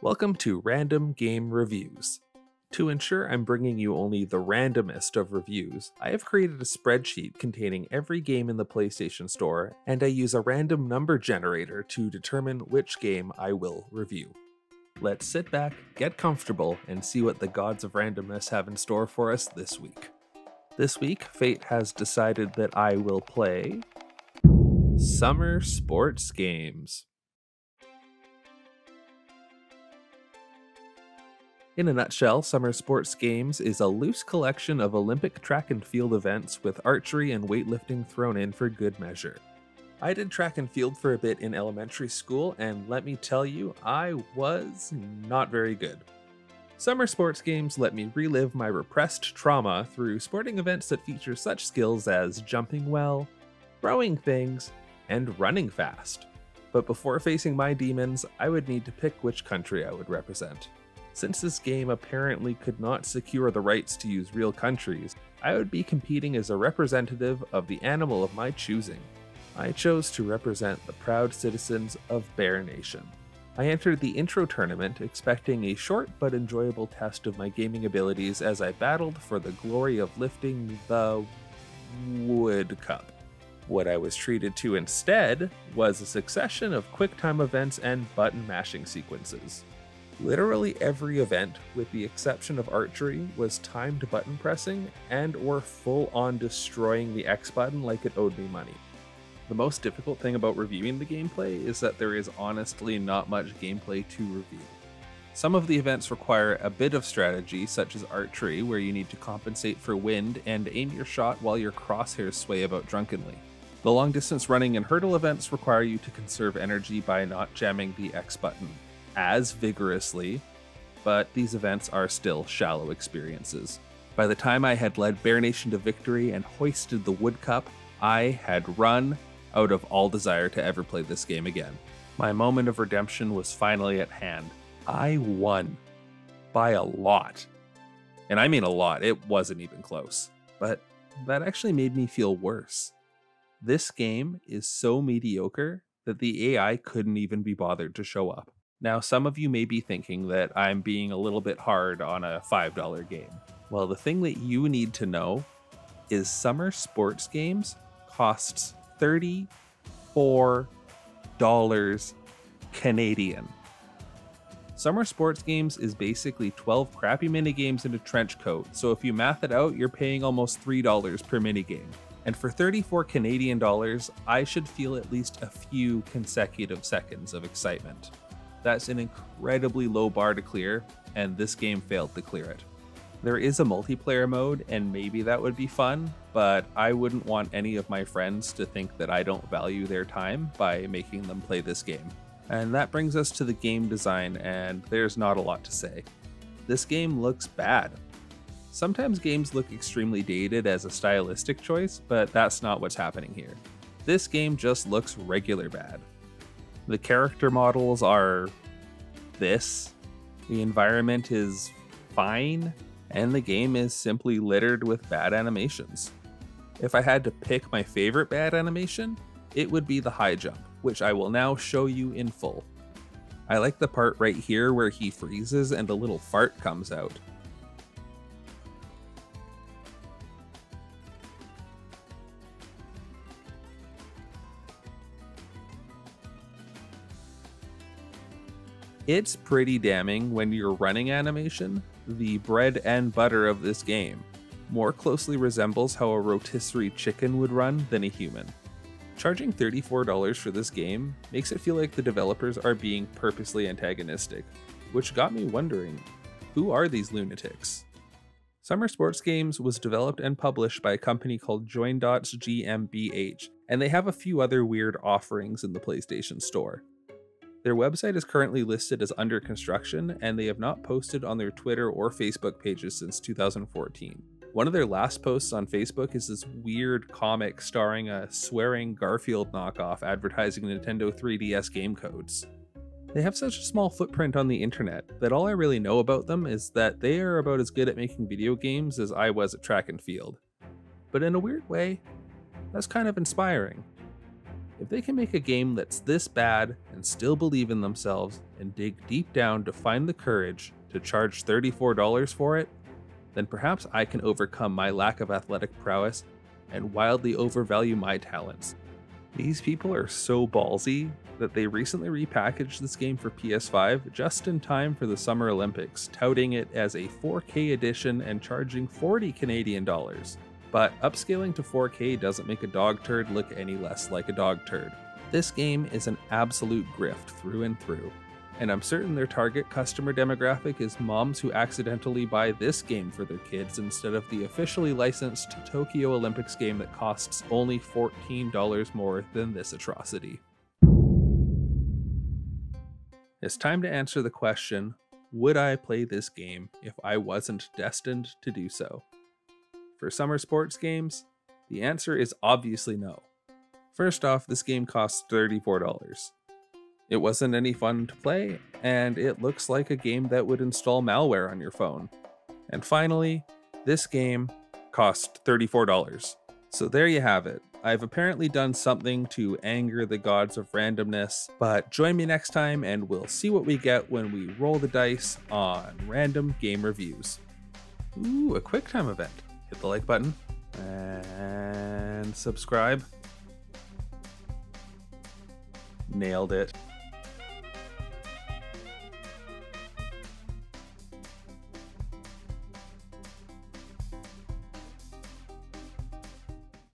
Welcome to Random Game Reviews. To ensure I'm bringing you only the randomest of reviews, I have created a spreadsheet containing every game in the PlayStation Store, and I use a random number generator to determine which game I will review. Let's sit back, get comfortable, and see what the gods of randomness have in store for us this week. This week, fate has decided that I will play Summer Sports Games. In a nutshell, Summer Sports Games is a loose collection of Olympic track and field events with archery and weightlifting thrown in for good measure. I did track and field for a bit in elementary school, and let me tell you, I was not very good. Summer Sports Games let me relive my repressed trauma through sporting events that feature such skills as jumping well, throwing things, and running fast. But before facing my demons, I would need to pick which country I would represent. Since this game apparently could not secure the rights to use real countries, I would be competing as a representative of the animal of my choosing. I chose to represent the proud citizens of Bear Nation. I entered the intro tournament expecting a short but enjoyable test of my gaming abilities as I battled for the glory of lifting the Wood Cup. What I was treated to instead was a succession of quick-time events and button mashing sequences. Literally every event, with the exception of archery, was timed button pressing and or full-on destroying the X button like it owed me money. The most difficult thing about reviewing the gameplay is that there is honestly not much gameplay to review. Some of the events require a bit of strategy, such as archery, where you need to compensate for wind and aim your shot while your crosshairs sway about drunkenly. The long-distance running and hurdle events require you to conserve energy by not jamming the X button as vigorously, but these events are still shallow experiences. By the time I had led Bear Nation to victory and hoisted the Wood Cup, I had run out of all desire to ever play this game again. My moment of redemption was finally at hand. I won. By a lot. And I mean a lot, it wasn't even close. But that actually made me feel worse. This game is so mediocre that the AI couldn't even be bothered to show up. Now, some of you may be thinking that I'm being a little bit hard on a $5 game. Well, the thing that you need to know is Summer Sports Games costs $34 Canadian. Summer Sports Games is basically 12 crappy minigames in a trench coat, so if you math it out, you're paying almost $3 per minigame. And for 34 Canadian dollars, I should feel at least a few consecutive seconds of excitement. That's an incredibly low bar to clear, and this game failed to clear it. There is a multiplayer mode, and maybe that would be fun, but I wouldn't want any of my friends to think that I don't value their time by making them play this game. And that brings us to the game design, and there's not a lot to say. This game looks bad. Sometimes games look extremely dated as a stylistic choice, but that's not what's happening here. This game just looks regular bad. The character models are this, the environment is fine, and the game is simply littered with bad animations. If I had to pick my favorite bad animation, it would be the high jump, which I will now show you in full. I like the part right here where he freezes and a little fart comes out. It's pretty damning when your running animation, the bread and butter of this game, more closely resembles how a rotisserie chicken would run than a human. Charging $34 for this game makes it feel like the developers are being purposely antagonistic, which got me wondering, who are these lunatics? Summer Sports Games was developed and published by a company called Joindots GmbH, and they have a few other weird offerings in the PlayStation Store. Their website is currently listed as under construction, and they have not posted on their Twitter or Facebook pages since 2014. One of their last posts on Facebook is this weird comic starring a swearing Garfield knockoff advertising Nintendo 3DS game codes. They have such a small footprint on the internet that all I really know about them is that they are about as good at making video games as I was at track and field. But in a weird way, that's kind of inspiring. If they can make a game that's this bad and still believe in themselves and dig deep down to find the courage to charge $34 for it, then perhaps I can overcome my lack of athletic prowess and wildly overvalue my talents. These people are so ballsy that they recently repackaged this game for PS5 just in time for the Summer Olympics, touting it as a 4K edition and charging 40 Canadian dollars. But upscaling to 4K doesn't make a dog turd look any less like a dog turd. This game is an absolute grift through and through, and I'm certain their target customer demographic is moms who accidentally buy this game for their kids instead of the officially licensed Tokyo Olympics game that costs only $14 more than this atrocity. It's time to answer the question, would I play this game if I wasn't destined to do so? For summer sports games, the answer is obviously no. First off, this game costs $34. It wasn't any fun to play, and it looks like a game that would install malware on your phone. And finally, this game cost $34. So there you have it. I've apparently done something to anger the gods of randomness, but join me next time and we'll see what we get when we roll the dice on random game reviews. Ooh, a quick time event. Hit the like button and subscribe. Nailed it.